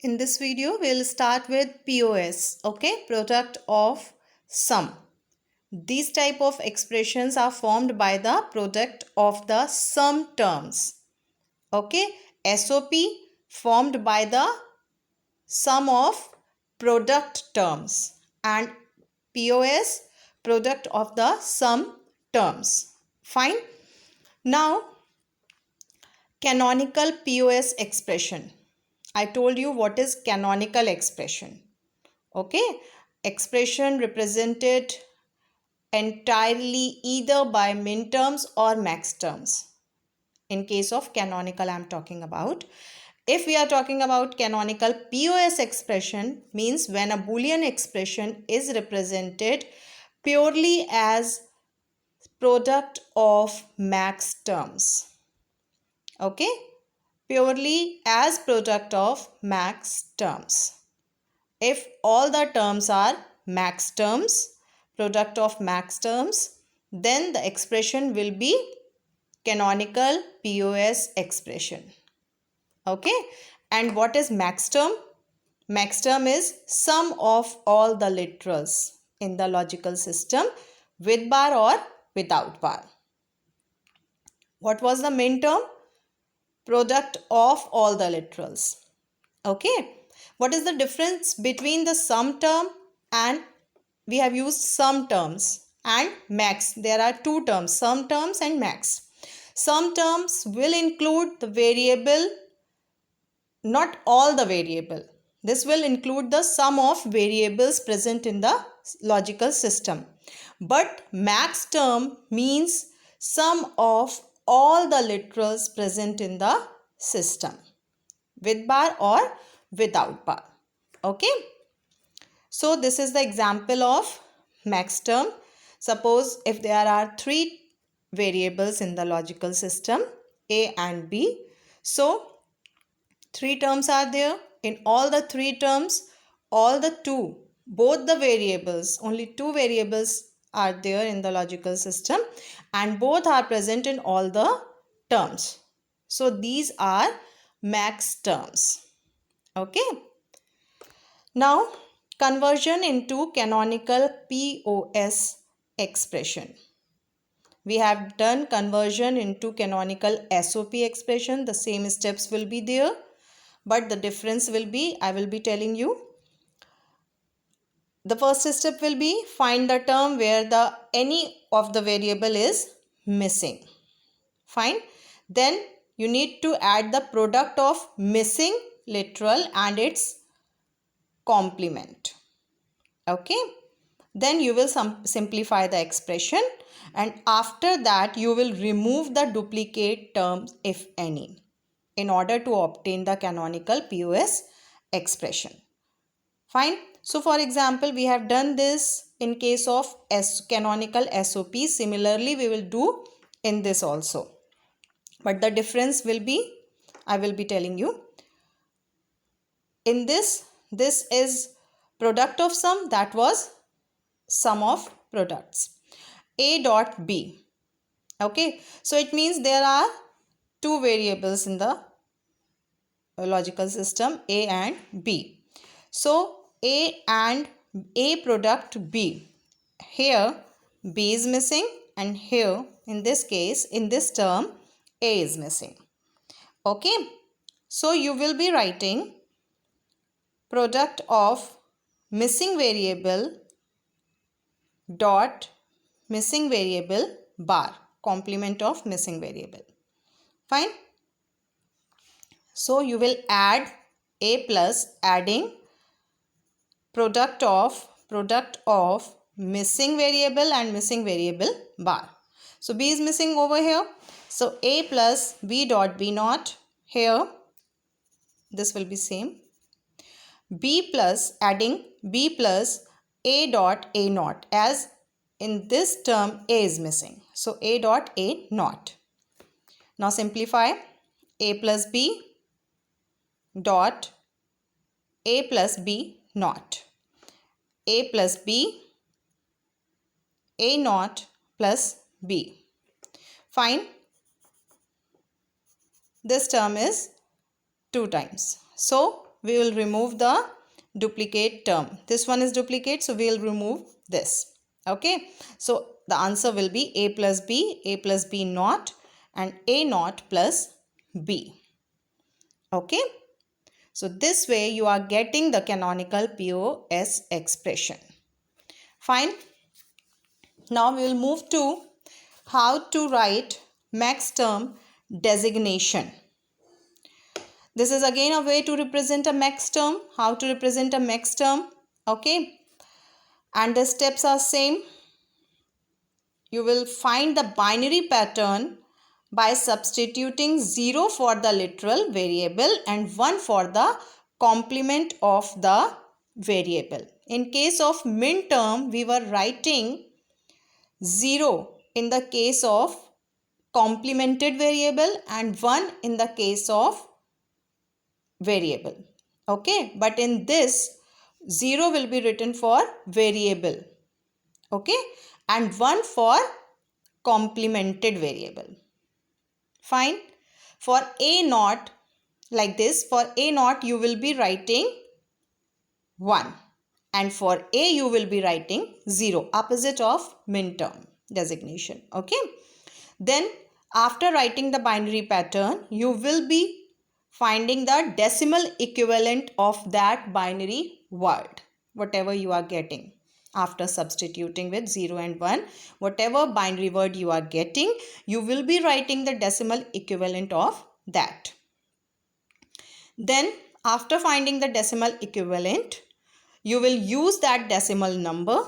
In this video, we'll start with POS, okay, product of sum. These type of expressions are formed by the product of the sum terms, okay. SOP formed by the sum of product terms and POS product of the sum terms. Fine. Now, canonical POS expression. I told you what is canonical expression. Okay, expression represented entirely either by min terms or max terms. In case of canonical, I am talking about. If we are talking about canonical POS expression, means when a Boolean expression is represented purely as product of max terms. Okay, purely as product of max terms. If all the terms are max terms, product of max terms, then the expression will be canonical POS expression. Okay, and what is max term? Max term is sum of all the literals in the logical system with bar or without bar. What was the min term? Product of all the literals. Okay, what is the difference between the sum term and we have used sum terms and max? There are two terms, sum terms and max. Sum terms will include the variable, not all the variable. This will include the sum of variables present in the logical system. But max term means sum of all the literals present in the system with bar or without bar. Okay. So this is the example of max term. Suppose if there are three variables in the logical system A and B. So three terms are there. In all the three terms, both the variables, only two variables are there in the logical system and both are present in all the terms. So these are max terms. Okay. Now, conversion into canonical POS expression. We have done conversion into canonical SOP expression. The same steps will be there, but the difference will be, I will be telling you. The first step will be find the term where any of the variable is missing. Fine. Then you need to add the product of missing literal and its complement. Okay, then you will simplify the expression and after that you will remove the duplicate terms if any in order to obtain the canonical POS expression. Fine. So for example, we have done this in case of canonical SOP. Similarly, we will do in this also. But the difference will be, I will be telling you. In this is product of sum, that was sum of products. A dot B. Okay, so it means there are two variables in the logical system, A and B. So A product B. Here B is missing and here in this case, in this term, A is missing. Okay, so you will be writing product of missing variable dot missing variable bar, complement of missing variable. Fine. So you will add A plus adding product of missing variable and missing variable bar. So B is missing over here. So A plus B dot B naught here. This will be same. B plus adding B plus A dot A naught, as in this term A is missing. So A dot A naught. Now simplify. A plus B dot A plus B naught. A plus B A naught plus B. Fine. This term is 2 times. So we will remove the duplicate term. This one is duplicate, so we will remove this. Okay, so the answer will be a plus b naught, and a naught plus b. Okay, so this way you are getting the canonical POS expression. Fine. Now we will move to how to write max term designation. This is again a way to represent a max term. How to represent a max term? Okay, and the steps are same. You will find the binary pattern by substituting 0 for the literal variable and 1 for the complement of the variable. In case of min term, we were writing 0 in the case of complemented variable and 1 in the case of variable. Okay, but in this 0 will be written for variable. Okay, and 1 for complemented variable. Fine. For a naught, like this, for a naught you will be writing 1, and for a you will be writing 0, opposite of min term designation. Okay, then after writing the binary pattern, you will be finding the decimal equivalent of that binary word, whatever you are getting. After substituting with 0 and 1, whatever binary word you are getting, you will be writing the decimal equivalent of that. Then after finding the decimal equivalent, you will use that decimal number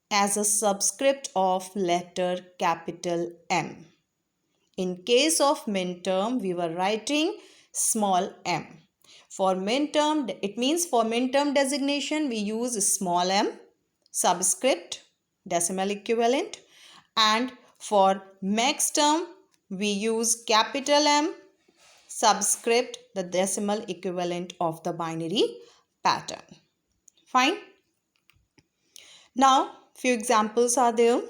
as a subscript of letter capital M. In case of min term, we were writing small m. For min term, it means for min term designation, we use small m, subscript, decimal equivalent, and for max term, we use capital M, subscript, the decimal equivalent of the binary pattern. Fine. Now, few examples are there.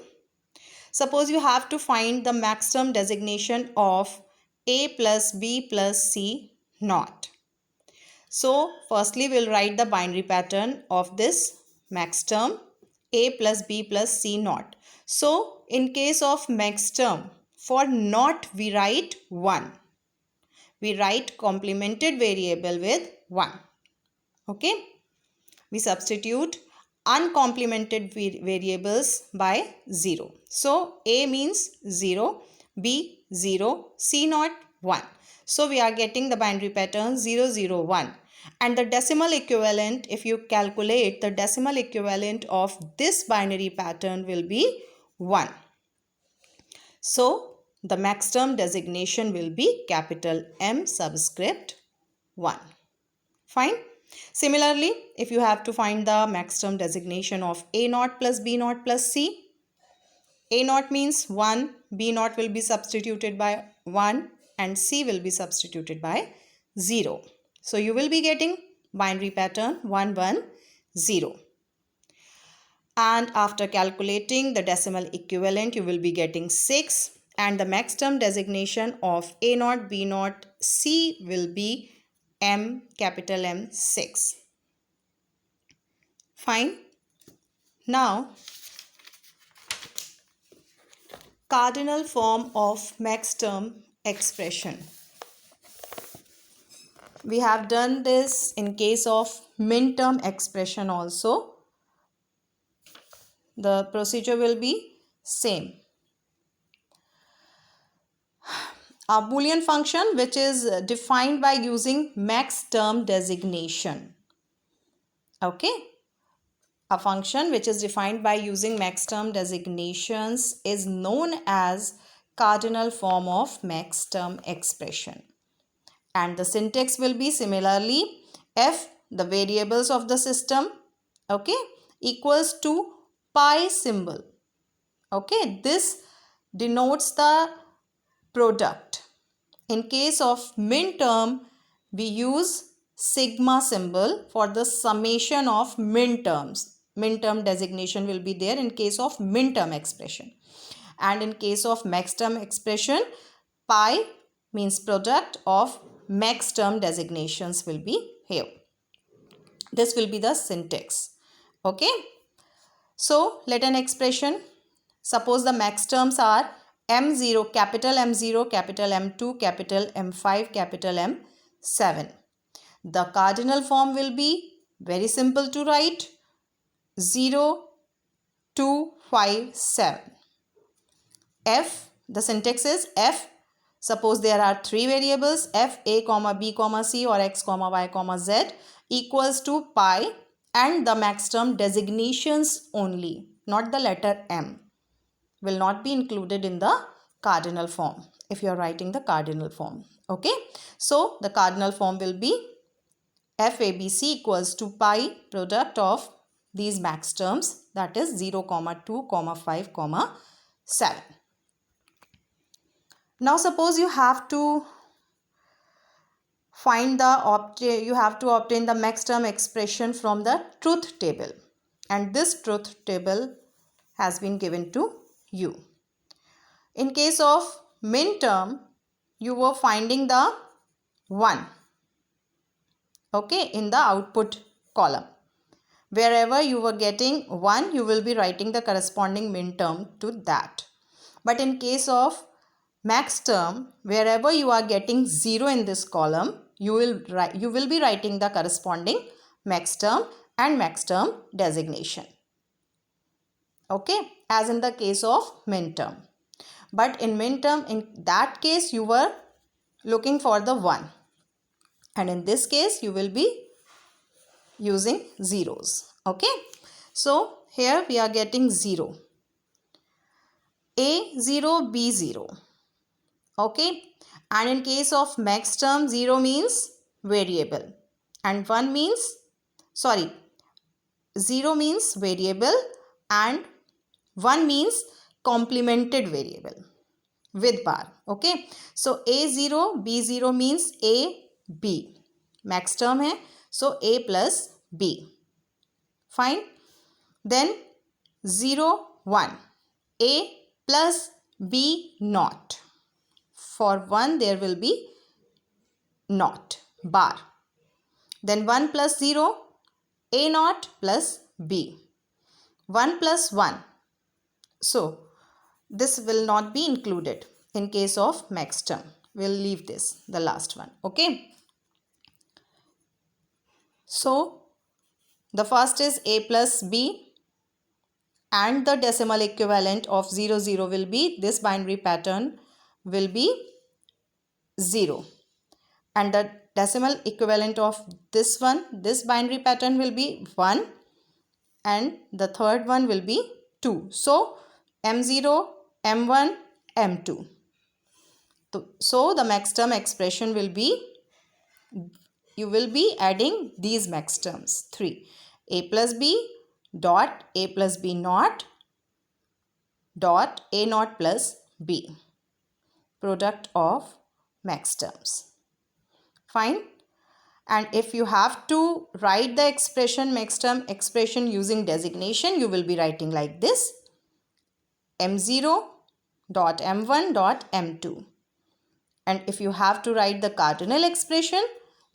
Suppose you have to find the max term designation of a plus b plus c naught. So, firstly, we'll write the binary pattern of this max term a plus b plus c naught. So, in case of max term, for naught we write 1. We write complemented variable with 1. Okay. We substitute uncomplemented variables by 0. So, a means 0, b 0, c naught 1. So, we are getting the binary pattern 0, 0, 1. And the decimal equivalent, if you calculate, the decimal equivalent of this binary pattern will be 1. So, the max term designation will be capital M subscript 1. Fine. Similarly, if you have to find the max term designation of a naught plus b naught plus c, a naught means 1, b naught will be substituted by 1 and c will be substituted by 0. So, you will be getting binary pattern 1, 1, 0. And after calculating the decimal equivalent, you will be getting 6, and the max term designation of a naught, b naught, c will be M, capital M, 6. Fine. Now, cardinal form of max term expression. We have done this in case of min term expression also. The procedure will be same. A Boolean function which is defined by using max term designation. Okay. A function which is defined by using max term designations is known as cardinal form of max term expression. And the syntax will be similarly f, the variables of the system, okay, equals to pi symbol. Okay, this denotes the product. In case of min term, we use sigma symbol for the summation of min terms. Min term designation will be there in case of min term expression. And in case of max term expression, pi means product of max term designations will be here. This will be the syntax. Okay. So let an expression, suppose the max terms are M0, capital M0, capital M2, capital M5, capital M7. The cardinal form will be very simple to write, 0, 2, 5, 7. F, the syntax is F. Suppose there are three variables, f, a, comma, b, comma, c, or x, comma, y, comma, z equals to pi, and the max term designations only, not the letter m, will not be included in the cardinal form if you are writing the cardinal form. Okay. So the cardinal form will be FABC equals to pi product of these max terms, that is 0, 2, 5, 7. Now suppose you have to find you have to obtain the max term expression from the truth table, and this truth table has been given to you. In case of min term, you were finding the 1, okay, in the output column. Wherever you were getting 1, you will be writing the corresponding min term to that. But in case of max term, wherever you are getting 0 in this column, you will be writing the corresponding max term and max term designation. Okay, as in the case of min term. But in min term, in that case, you were looking for the 1. And in this case, you will be using zeros. Okay, so here we are getting 0. A0, B0. Okay, and in case of max term, 0 means variable and 1 means, 0 means variable and 1 means complemented variable with bar. Okay, so A0, B0 means A, B. Max term hai, so A plus B. Fine. Then 0, 1. A plus B naught. For 1 there will be naught, bar. Then 1 plus 0, A naught plus B. 1 plus 1. So this will not be included in case of max term. We'll leave this, the last one. Okay. So the first is A plus B, and the decimal equivalent of 0, 0 will be, this binary pattern will be 0. And the decimal equivalent of this one, this binary pattern will be 1. And the third one will be 2. So M0, M1, M2. So the max term expression will be, you will be adding these max terms 3. A plus B dot A plus B naught dot A naught plus B. Product of max terms. Fine. And if you have to write the expression, max term expression using designation, you will be writing like this. M0 dot M1 dot M2. And if you have to write the cardinal expression,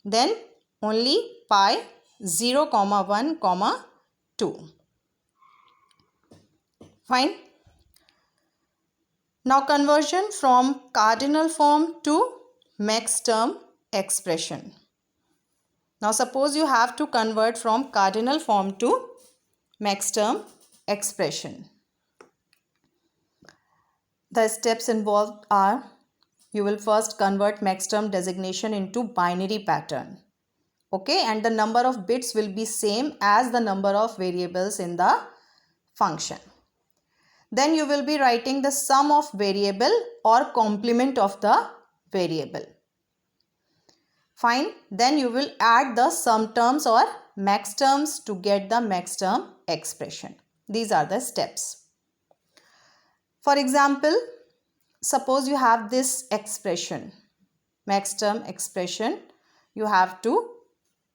then only pi 0, 1, 2. Fine. Now conversion from cardinal form to max term expression. Now suppose you have to convert from cardinal form to max term expression. The steps involved are, you will first convert max term designation into binary pattern. Okay, and the number of bits will be same as the number of variables in the function. Then you will be writing the sum of variable or complement of the variable. Fine. Then you will add the sum terms or max terms to get the max term expression. These are the steps. For example, suppose you have this expression, max term expression. You have to